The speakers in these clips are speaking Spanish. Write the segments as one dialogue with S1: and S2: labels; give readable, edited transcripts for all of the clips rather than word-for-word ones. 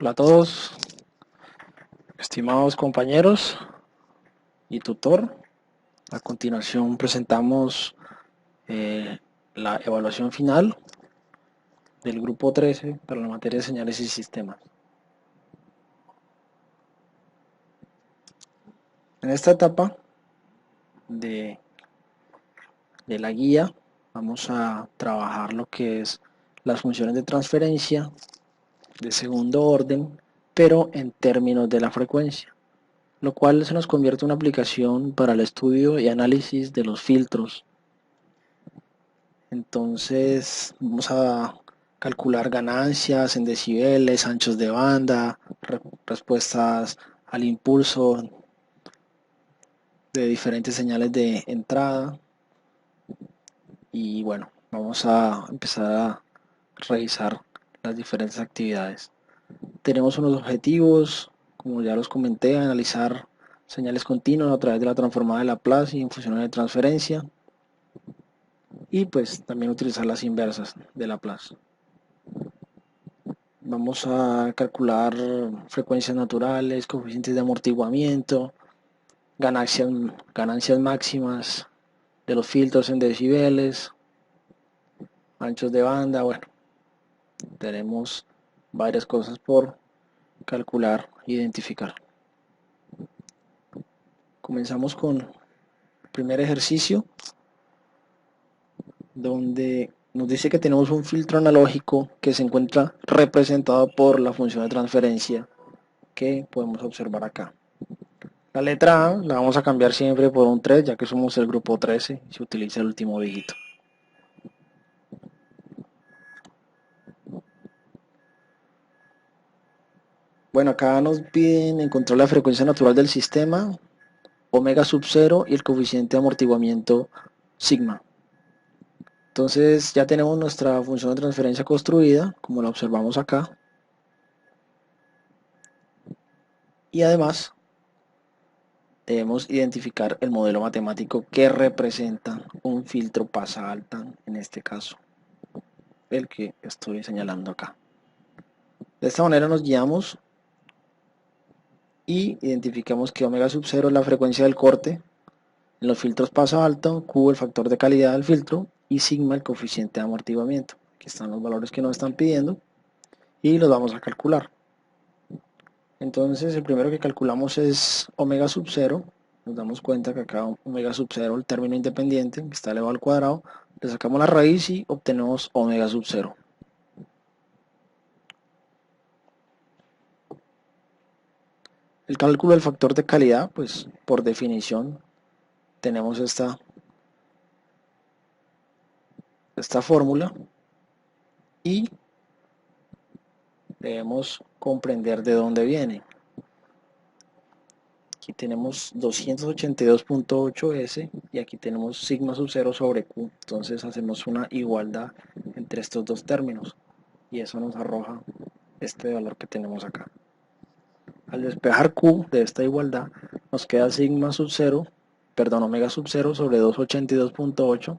S1: Hola a todos, estimados compañeros y tutor. A continuación presentamos eh, la evaluación final del grupo 13 para la materia de señales y sistemas. En esta etapa de, de la guía vamos a trabajar lo que es las funciones de transferencia de segundo orden, pero en términos de la frecuencia, lo cual se nos convierte en una aplicación para el estudio y análisis de los filtros. Entonces vamos a calcular ganancias en decibeles, anchos de banda, respuestas al impulso de diferentes señales de entrada. Y bueno, vamos a empezar a revisar las diferentes actividades. Tenemos unos objetivos, como ya los comenté, analizar señales continuas a través de la transformada de Laplace y en funciones de transferencia, y pues también utilizar las inversas de Laplace. Vamos a calcular frecuencias naturales, coeficientes de amortiguamiento, ganancias máximas de los filtros en decibeles, anchos de banda. Bueno, tenemos varias cosas por calcular e identificar. Comenzamos con el primer ejercicio, donde nos dice que tenemos un filtro analógico que se encuentra representado por la función de transferencia que podemos observar acá. La letra A la vamos a cambiar siempre por un 3, ya que somos el grupo 13 y se utiliza el último dígito. Bueno, acá nos piden encontrar la frecuencia natural del sistema, omega sub 0 y el coeficiente de amortiguamiento sigma. Entonces ya tenemos nuestra función de transferencia construida, como la observamos acá. Y además debemos identificar el modelo matemático que representa un filtro pasa alta, en este caso, el que estoy señalando acá. De esta manera nos guiamos y identificamos que omega sub 0 es la frecuencia del corte, en los filtros pasa alto, Q el factor de calidad del filtro y sigma el coeficiente de amortiguamiento. Aquí están los valores que nos están pidiendo y los vamos a calcular. Entonces el primero que calculamos es omega sub 0. Nos damos cuenta que acá omega sub 0, el término independiente, que está elevado al cuadrado, le sacamos la raíz y obtenemos omega sub 0. El cálculo del factor de calidad, pues por definición tenemos esta fórmula y debemos comprender de dónde viene. Aquí tenemos 282.8S y aquí tenemos sigma sub 0 sobre Q. Entonces hacemos una igualdad entre estos dos términos y eso nos arroja este valor que tenemos acá. Al despejar Q de esta igualdad nos queda sigma sub 0, perdón, omega sub 0 sobre 282.8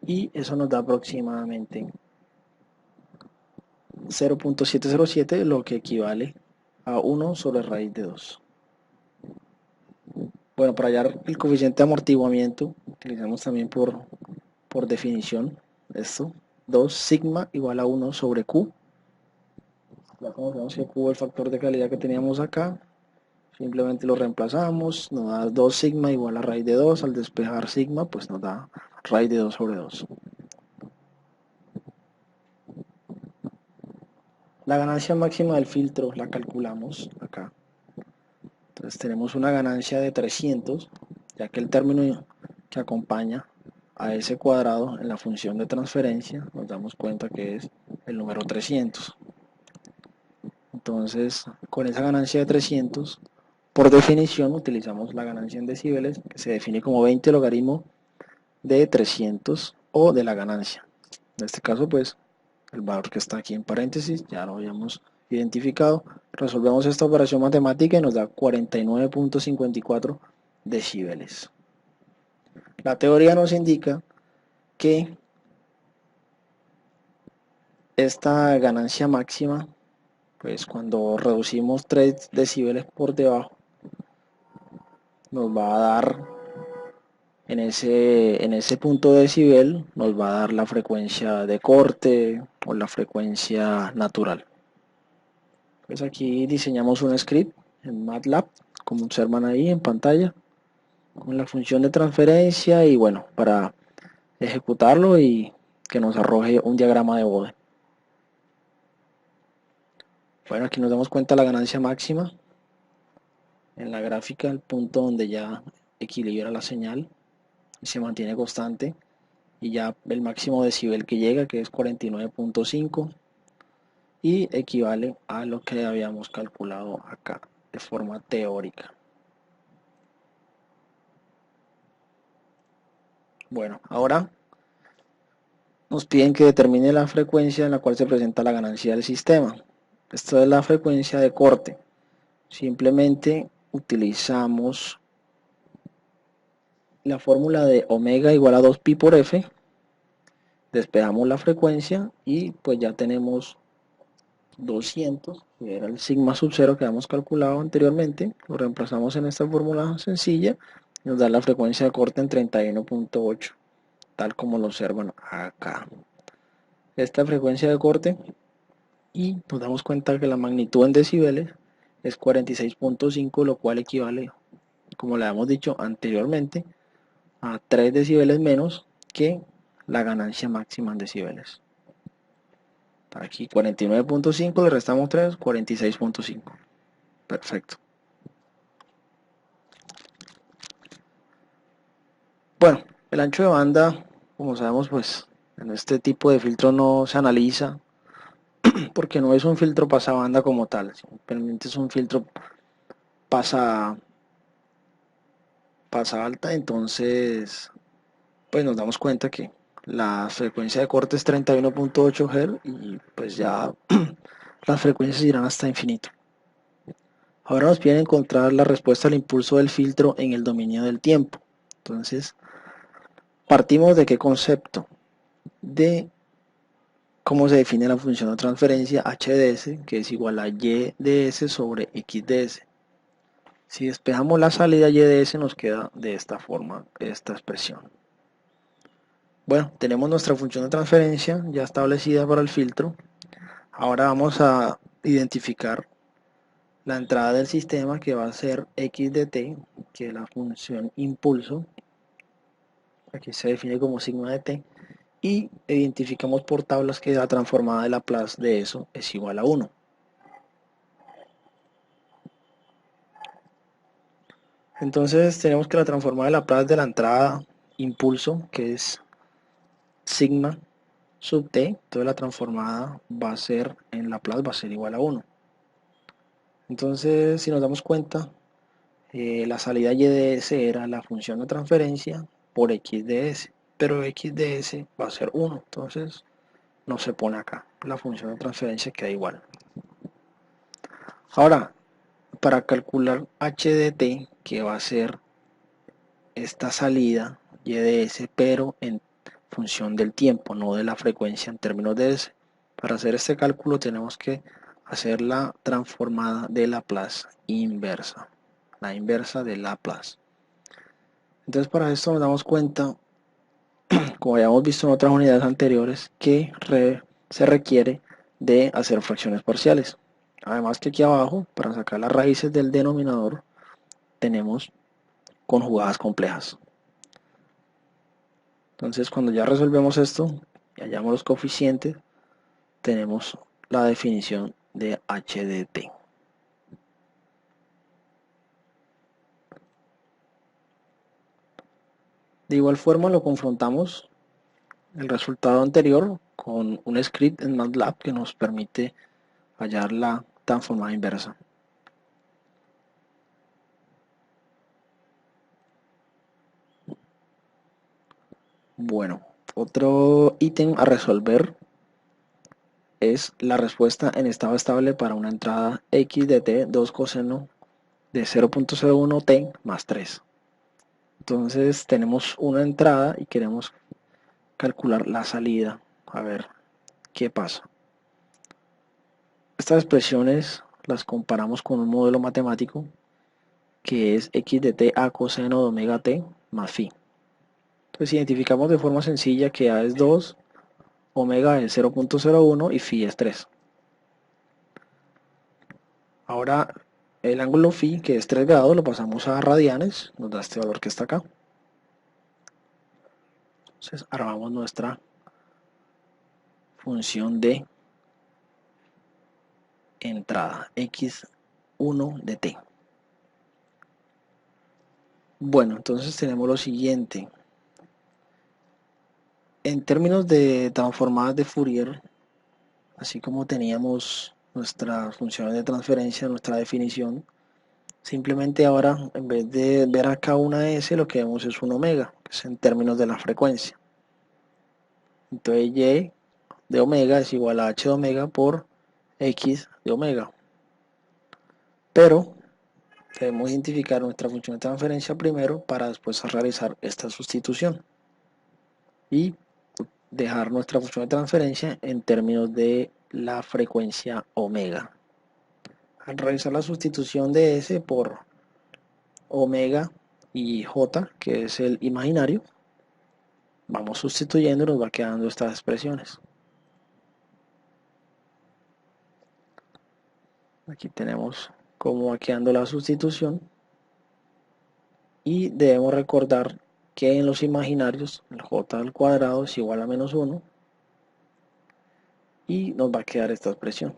S1: y eso nos da aproximadamente 0.707, lo que equivale a 1 sobre raíz de 2. Bueno, para hallar el coeficiente de amortiguamiento utilizamos también por definición esto, 2 sigma igual a 1 sobre Q. Ya conocemos que Q es el factor de calidad que teníamos acá, simplemente lo reemplazamos, nos da 2 sigma igual a raíz de 2, al despejar sigma pues nos da raíz de 2 sobre 2. La ganancia máxima del filtro la calculamos acá. Entonces tenemos una ganancia de 300, ya que el término que acompaña a ese cuadrado en la función de transferencia nos damos cuenta que es el número 300. Entonces, con esa ganancia de 300, por definición utilizamos la ganancia en decibeles, que se define como 20 logaritmo de 300 o de la ganancia. En este caso, pues, el valor que está aquí en paréntesis ya lo habíamos identificado. Resolvemos esta operación matemática y nos da 49.54 decibeles. La teoría nos indica que esta ganancia máxima pues cuando reducimos 3 decibeles por debajo, nos va a dar en ese punto de decibel, nos va a dar la frecuencia de corte o la frecuencia natural. Pues aquí diseñamos un script en MATLAB, como observan ahí en pantalla, con la función de transferencia y bueno, para ejecutarlo y que nos arroje un diagrama de Bode. Bueno, aquí nos damos cuenta de la ganancia máxima en la gráfica, el punto donde ya equilibra la señal y se mantiene constante, y ya el máximo decibel que llega, que es 49.5, y equivale a lo que habíamos calculado acá de forma teórica. Bueno, ahora nos piden que determine la frecuencia en la cual se presenta la ganancia del sistema. Esta es la frecuencia de corte. Simplemente utilizamos la fórmula de omega igual a 2pi por f, despejamos la frecuencia y pues ya tenemos 200, que era el sigma sub 0 que habíamos calculado anteriormente. Lo reemplazamos en esta fórmula sencilla y nos da la frecuencia de corte en 31.8, tal como lo observan acá. Esta frecuencia de corte, y nos damos cuenta que la magnitud en decibeles es 46.5, lo cual equivale, como le habíamos dicho anteriormente, a 3 decibeles menos que la ganancia máxima en decibeles. Aquí 49.5, le restamos 3, 46.5. Perfecto. Bueno, el ancho de banda, como sabemos, pues en este tipo de filtro no se analiza porque no es un filtro pasabanda como tal, simplemente es un filtro pasa alta. Entonces pues nos damos cuenta que la frecuencia de corte es 31.8 Hz y pues ya las frecuencias irán hasta infinito. Ahora nos piden encontrar la respuesta al impulso del filtro en el dominio del tiempo. Entonces partimos de qué concepto, de cómo se define la función de transferencia HDS, que es igual a YDS sobre XDS. Si despejamos la salida YDS, nos queda de esta forma esta expresión. Bueno, tenemos nuestra función de transferencia ya establecida para el filtro. Ahora vamos a identificar la entrada del sistema, que va a ser x de t, que es la función impulso. Aquí se define como sigma de t. Y identificamos por tablas que la transformada de Laplace de eso es igual a 1. Entonces tenemos que la transformada de Laplace de la entrada impulso, que es sigma sub t, entonces la transformada va a ser en Laplace, va a ser igual a 1. Entonces, si nos damos cuenta, la salida y de s era la función de transferencia por x de s, pero x de s va a ser 1, entonces no se pone acá, la función de transferencia queda igual. Ahora, para calcular h de t, que va a ser esta salida y de s, pero en función del tiempo, no de la frecuencia en términos de s, para hacer este cálculo tenemos que hacer la transformada de Laplace inversa, la inversa de Laplace. Entonces para esto nos damos cuenta, como habíamos visto en otras unidades anteriores, que se requiere de hacer fracciones parciales. Además que aquí abajo, para sacar las raíces del denominador, tenemos conjugadas complejas. Entonces cuando ya resolvemos esto y hallamos los coeficientes, tenemos la definición de h de t. De igual forma lo confrontamos el resultado anterior con un script en MATLAB que nos permite hallar la transformada inversa. Bueno, otro ítem a resolver es la respuesta en estado estable para una entrada x de t 2 coseno de 0.01 t más 3. Entonces tenemos una entrada y queremos calcular la salida. A ver qué pasa. Estas expresiones las comparamos con un modelo matemático que es x de t a coseno de omega t más phi. Entonces identificamos de forma sencilla que a es 2, omega es 0.01 y phi es 3. Ahora el ángulo phi, que es 3 grados, lo pasamos a radianes, nos da este valor que está acá. Entonces armamos nuestra función de entrada, x1 de t. Bueno, entonces tenemos lo siguiente. En términos de transformadas de Fourier, así como teníamos nuestras funciones de transferencia, nuestra definición, simplemente ahora en vez de ver acá una S, lo que vemos es un omega, que es en términos de la frecuencia. Entonces Y de omega es igual a H de omega por X de omega. Pero debemos identificar nuestra función de transferencia primero para después realizar esta sustitución y dejar nuestra función de transferencia en términos de la frecuencia omega. Al realizar la sustitución de S por omega y J, que es el imaginario, vamos sustituyendo y nos va quedando estas expresiones. Aquí tenemos cómo va quedando la sustitución y debemos recordar que en los imaginarios el j al cuadrado es igual a menos 1 y nos va a quedar esta expresión.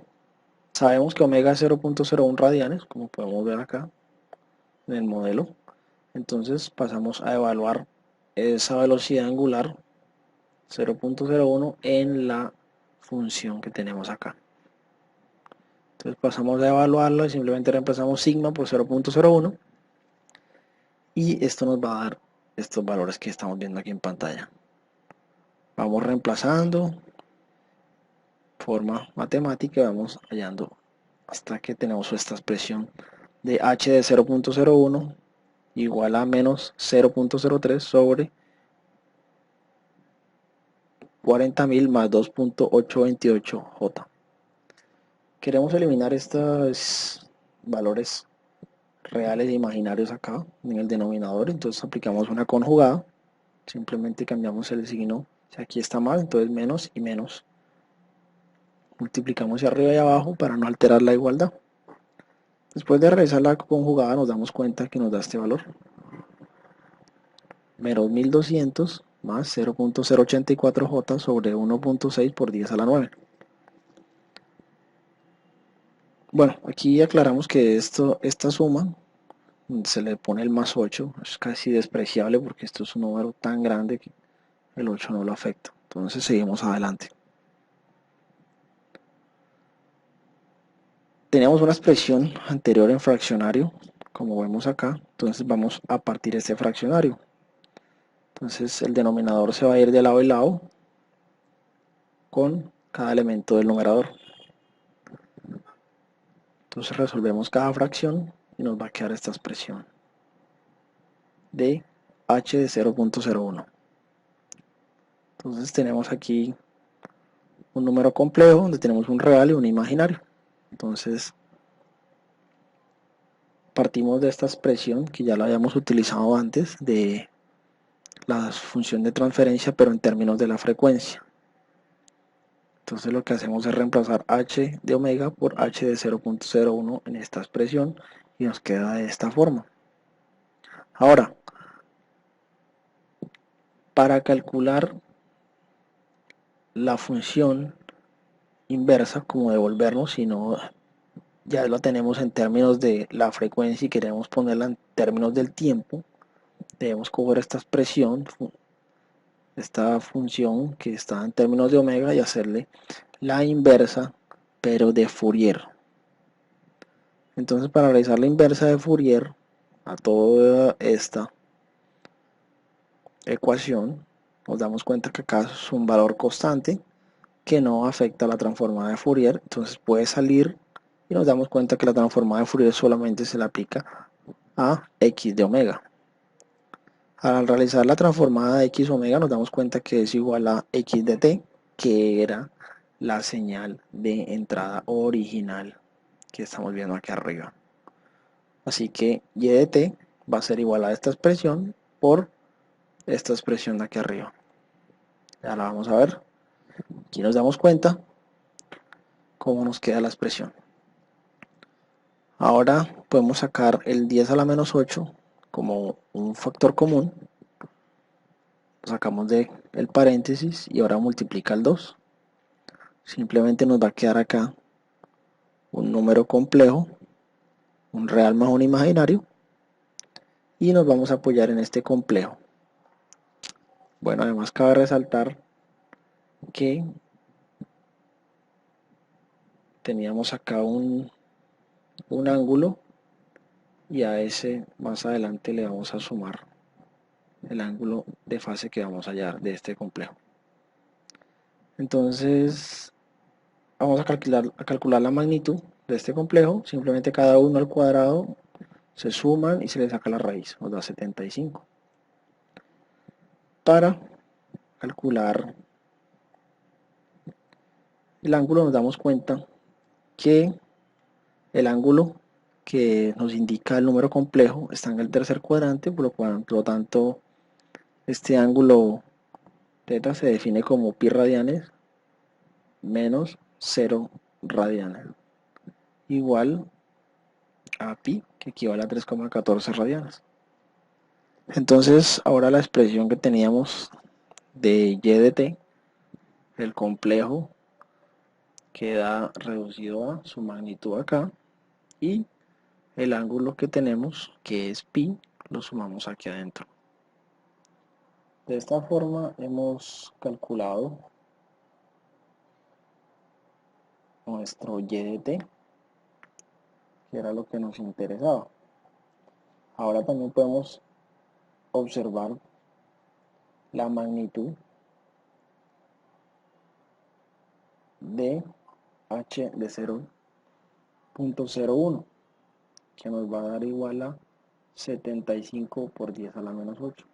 S1: Sabemos que omega es 0.01 radianes, como podemos ver acá en el modelo. Entonces pasamos a evaluar esa velocidad angular 0.01 en la función que tenemos acá. Entonces pasamos a evaluarlo y simplemente reemplazamos sigma por 0.01 y esto nos va a dar estos valores que estamos viendo aquí en pantalla. Vamos reemplazando forma matemática y vamos hallando hasta que tenemos esta expresión de h de 0.01 igual a menos 0.03 sobre 40.000 más 2.828J. Queremos eliminar estos valores reales e imaginarios acá en el denominador, entonces aplicamos una conjugada, simplemente cambiamos el signo, si aquí está mal, entonces menos y menos, multiplicamos hacia arriba y abajo para no alterar la igualdad. Después de realizar la conjugada nos damos cuenta que nos da este valor, menos 1200 más 0.084J sobre 1.6 por 10 a la 9. Bueno, aquí aclaramos que esta suma se le pone el más 8, es casi despreciable porque esto es un número tan grande que el 8 no lo afecta. Entonces seguimos adelante. Teníamos una expresión anterior en fraccionario, como vemos acá, entonces vamos a partir este fraccionario. Entonces el denominador se va a ir de lado y lado con cada elemento del numerador. Entonces resolvemos cada fracción y nos va a quedar esta expresión de h de 0.01. Entonces tenemos aquí un número complejo donde tenemos un real y un imaginario. Entonces partimos de esta expresión que ya la habíamos utilizado antes de la función de transferencia, pero en términos de la frecuencia. Entonces lo que hacemos es reemplazar h de omega por h de 0.01 en esta expresión y nos queda de esta forma. Ahora, para calcular la función inversa, como devolvernos, si no ya lo tenemos en términos de la frecuencia y queremos ponerla en términos del tiempo, debemos coger esta expresión, esta función que está en términos de omega y hacerle la inversa, pero de Fourier. Entonces para realizar la inversa de Fourier a toda esta ecuación, nos damos cuenta que acá es un valor constante que no afecta a la transformada de Fourier, entonces puede salir y nos damos cuenta que la transformada de Fourier solamente se le aplica a x de omega. Al realizar la transformada de x omega nos damos cuenta que es igual a x de t, que era la señal de entrada original que estamos viendo aquí arriba. Así que y de t va a ser igual a esta expresión por esta expresión de aquí arriba. Ya la vamos a ver. Aquí nos damos cuenta cómo nos queda la expresión. Ahora podemos sacar el 10 a la menos 8 como un factor común. Lo sacamos del paréntesis y ahora multiplica el 2. Simplemente nos va a quedar acá un número complejo, un real más un imaginario, y nos vamos a apoyar en este complejo. Bueno, además cabe resaltar que teníamos acá un ángulo y a ese más adelante le vamos a sumar el ángulo de fase que vamos a hallar de este complejo. Entonces vamos a calcular la magnitud de este complejo. Simplemente cada uno al cuadrado se suman y se le saca la raíz, nos da 75. Para calcular el ángulo nos damos cuenta que el ángulo que nos indica el número complejo está en el tercer cuadrante, por lo tanto este ángulo θ se define como pi radianes menos 0 radianes, igual a pi, que equivale a 3,14 radianes. Entonces ahora la expresión que teníamos de y de t, el complejo, queda reducido a su magnitud acá, y el ángulo que tenemos, que es pi, lo sumamos aquí adentro. De esta forma hemos calculado nuestro y de t, que era lo que nos interesaba. Ahora también podemos observar la magnitud de h de 0,01, que nos va a dar igual a 75 por 10 a la menos 8.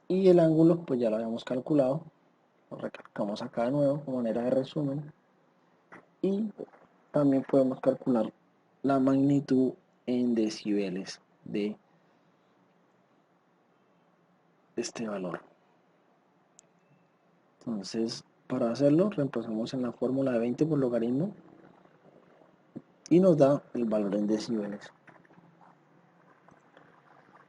S1: Y el ángulo pues ya lo habíamos calculado, lo recalcamos acá de nuevo como manera de resumen. Y también podemos calcular la magnitud en decibeles de este valor. Entonces, para hacerlo, reemplazamos en la fórmula de 20 por logaritmo y nos da el valor en decibeles.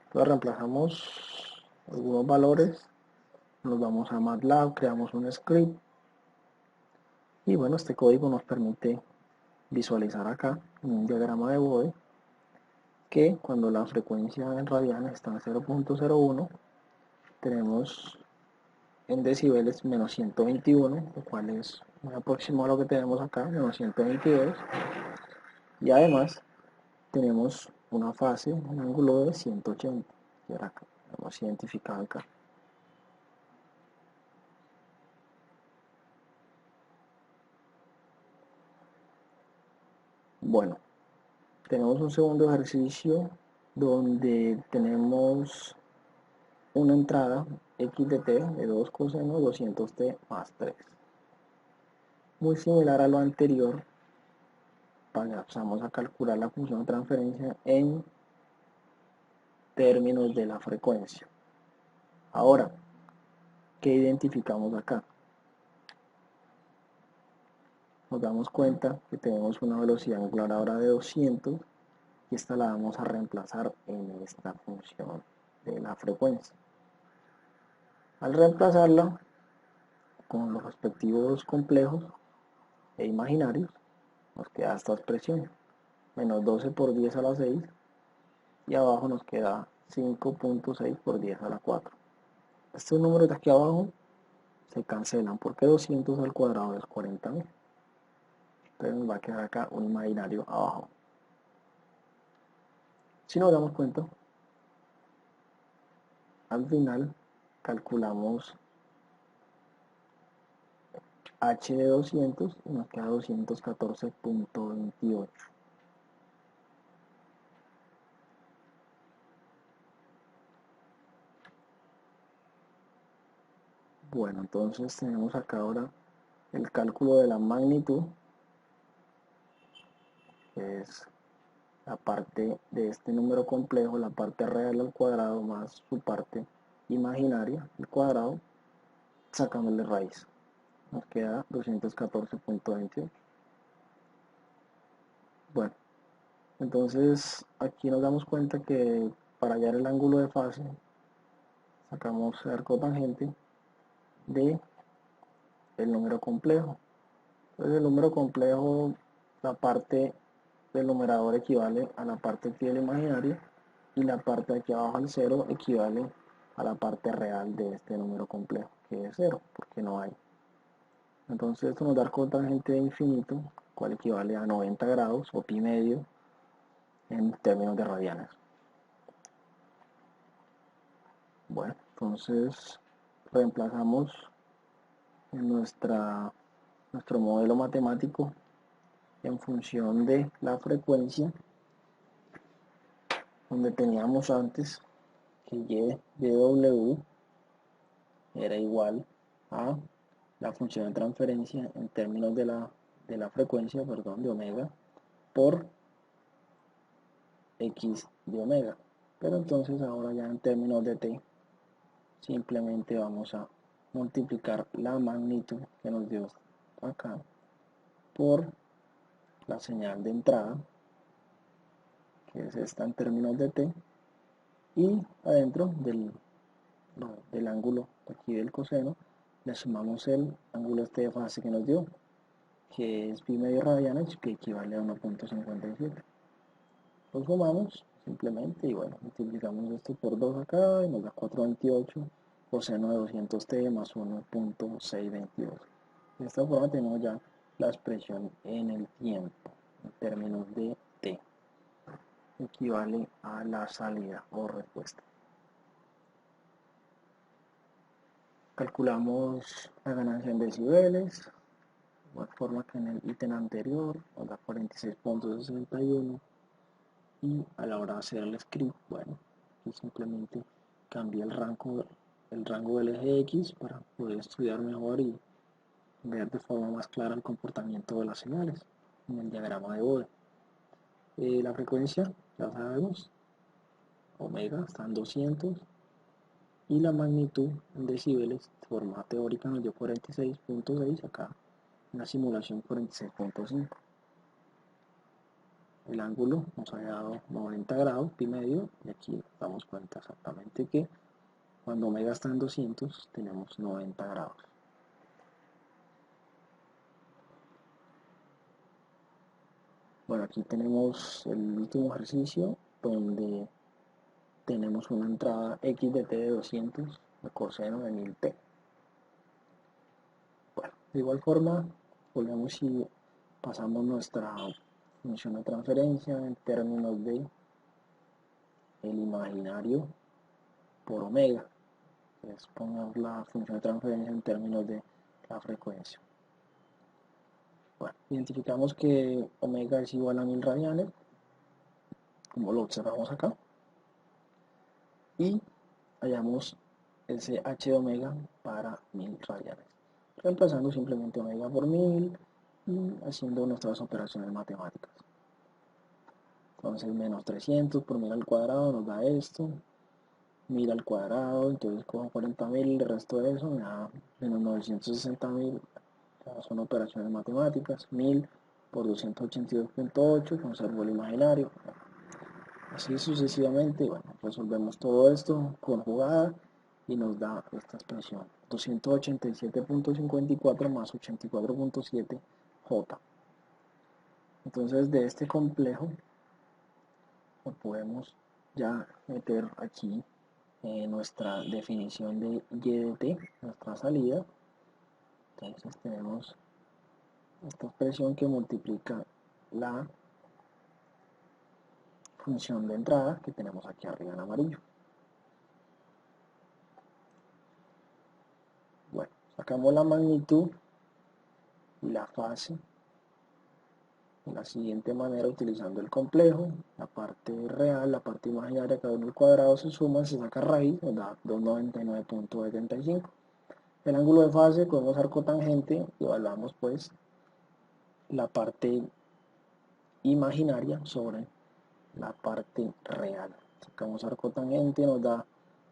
S1: Entonces, reemplazamos algunos valores, nos vamos a MATLAB, creamos un script y bueno, este código nos permite visualizar acá en un diagrama de Bode que cuando la frecuencia en radianes está en 0,01 tenemos en decibeles menos 121, lo cual es muy aproximado a lo que tenemos acá, menos 122, y además tenemos una fase, un ángulo de 180, que era acá, lo hemos identificado acá. Bueno, tenemos un segundo ejercicio donde tenemos una entrada x de t de 2 coseno 200t más 3. Muy similar a lo anterior, pasamos a calcular la función de transferencia en términos de la frecuencia. Ahora, ¿qué identificamos acá? Nos damos cuenta que tenemos una velocidad angular ahora de 200 y esta la vamos a reemplazar en esta función de la frecuencia. Al reemplazarla con los respectivos complejos e imaginarios, nos queda esta expresión, menos 12 por 10 a la 6, y abajo nos queda 5.6 por 10 a la 4. Estos números de aquí abajo se cancelan porque 200 al cuadrado es 40.000. Entonces nos va a quedar acá un imaginario abajo. Si nos damos cuenta, al final calculamos h de 200 y nos queda 214.28. Bueno, entonces tenemos acá ahora el cálculo de la magnitud, que es la parte de este número complejo, la parte real al cuadrado más su parte imaginaria, el cuadrado, sacándole raíz. Nos queda 214.28. Bueno, entonces aquí nos damos cuenta que para hallar el ángulo de fase, sacamos el arco tangente de el número complejo. Entonces el número complejo, la parte del numerador equivale a la parte aquí del imaginario y la parte de aquí abajo al cero equivale a la parte real de este número complejo, que es cero, porque no hay. Entonces esto nos da arco tangente de infinito, cual equivale a 90 grados o pi medio en términos de radianes. Bueno, entonces reemplazamos en nuestro modelo matemático en función de la frecuencia, donde teníamos antes que YW era igual a la función de transferencia en términos de la frecuencia, perdón, de omega, por x de omega. Pero entonces ahora ya en términos de t, simplemente vamos a multiplicar la magnitud que nos dio acá por la señal de entrada, que es esta en términos de t, y adentro del ángulo aquí del coseno le sumamos el ángulo este de fase que nos dio, que es pi medio radianes, que equivale a 1.57. Lo sumamos simplemente y bueno, multiplicamos esto por 2 acá y nos da 428 coseno de 200t más 1.622. De esta forma tenemos ya la expresión en el tiempo en términos de t, equivale a la salida o respuesta. Calculamos la ganancia en decibeles, de igual forma que en el ítem anterior, nos da 46.61, y a la hora de hacer el script, bueno, yo simplemente cambié el rango del eje X para poder estudiar mejor y ver de forma más clara el comportamiento de las señales en el diagrama de Bode. La frecuencia, ya sabemos, omega está en 200, y la magnitud en decibeles, de forma teórica nos dio 46.6, acá en la simulación 46.5. El ángulo nos había dado 90 grados, pi medio, y aquí nos damos cuenta exactamente que cuando omega está en 200 tenemos 90 grados. Bueno, aquí tenemos el último ejercicio donde tenemos una entrada x de t de 200 de coseno de 1000t. Bueno, de igual forma, volvemos y pasamos nuestra función de transferencia en términos de el imaginario por omega. Entonces pongamos la función de transferencia en términos de la frecuencia. Bueno, identificamos que omega es igual a 1000 radianes, como lo observamos acá, y hallamos ese h de omega para 1000 radianes, reemplazando simplemente omega por 1000 y haciendo nuestras operaciones matemáticas. Entonces menos 300 por 1000 al cuadrado nos da esto, 1000 al cuadrado, entonces cojo 40.000, el resto de eso me da menos 960.000, son operaciones matemáticas, 1000 por 282.8, conservo el imaginario, así sucesivamente. Bueno, resolvemos todo esto conjugada y nos da esta expresión, 287.54 más 84.7 J. Entonces de este complejo lo podemos ya meter aquí en nuestra definición de y de t, nuestra salida. Entonces tenemos esta expresión que multiplica la función de entrada que tenemos aquí arriba en amarillo. Bueno, sacamos la magnitud y la fase de la siguiente manera utilizando el complejo, la parte real, la parte imaginaria, cada uno al cuadrado se suma, se saca raíz, nos da 299.75. El ángulo de fase, cogemos arco tangente y evaluamos pues la parte imaginaria sobre la parte real. Sacamos arco tangente, nos da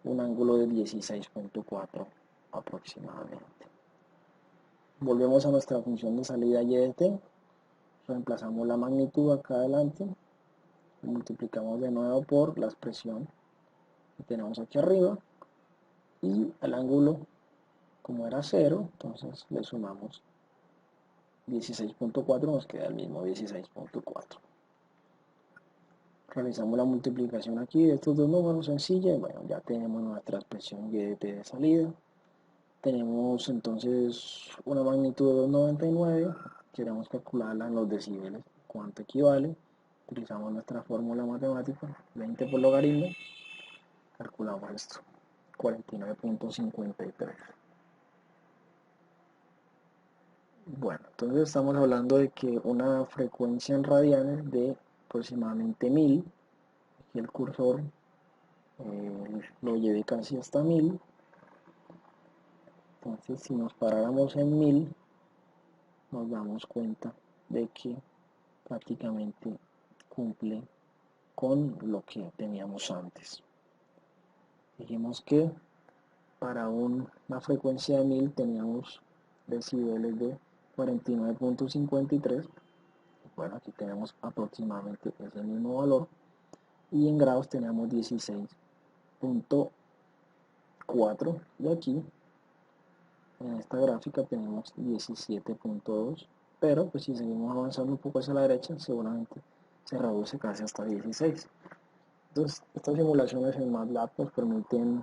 S1: un ángulo de 16.4 aproximadamente. Volvemos a nuestra función de salida y de t, reemplazamos la magnitud acá adelante, multiplicamos de nuevo por la expresión que tenemos aquí arriba, y el ángulo, como era 0, entonces le sumamos 16.4, nos queda el mismo 16.4. Realizamos la multiplicación aquí de estos dos números sencilla, y bueno, ya tenemos nuestra expresión y de t de salida. Tenemos entonces una magnitud de 2,99, queremos calcularla en los decibeles, cuánto equivale. Utilizamos nuestra fórmula matemática, 20 por logaritmo, calculamos esto, 49.53. Bueno, entonces estamos hablando de que una frecuencia en radianes de aproximadamente 1000, aquí el cursor lo llevé casi hasta 1000, entonces si nos paráramos en 1000, nos damos cuenta de que prácticamente cumple con lo que teníamos antes. Dijimos que para una frecuencia de 1000 teníamos decibeles de 49.53. Bueno, aquí tenemos aproximadamente ese mismo valor, y en grados teníamos 16.4, y aquí en esta gráfica tenemos 17.2, pero pues si seguimos avanzando un poco hacia la derecha seguramente se reduce casi hasta 16. Entonces estas simulaciones en MATLAB nos permiten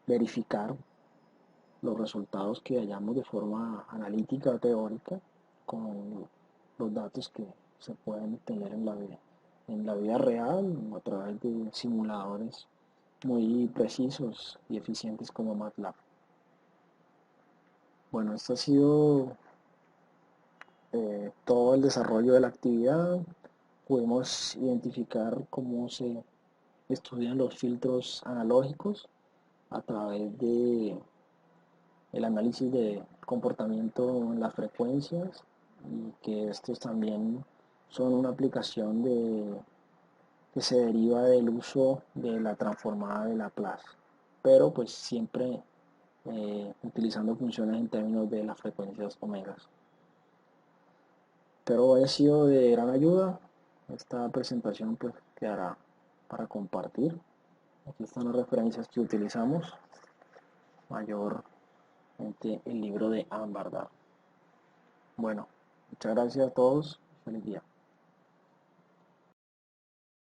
S1: verificar los resultados que hallamos de forma analítica o teórica con los datos que se pueden tener en la vida real o a través de simuladores muy precisos y eficientes como MATLAB. Bueno, esto ha sido todo el desarrollo de la actividad. Pudimos identificar cómo se estudian los filtros analógicos a través de el análisis de comportamiento en las frecuencias, y que estos también son una aplicación que se deriva del uso de la transformada de Laplace, pero pues siempre utilizando funciones en términos de las frecuencias omegas. Espero haya sido de gran ayuda. Esta presentación pues quedará para compartir. Aquí están las referencias que utilizamos, mayormente el libro de Ambarda. Bueno, muchas gracias a todos. Feliz día.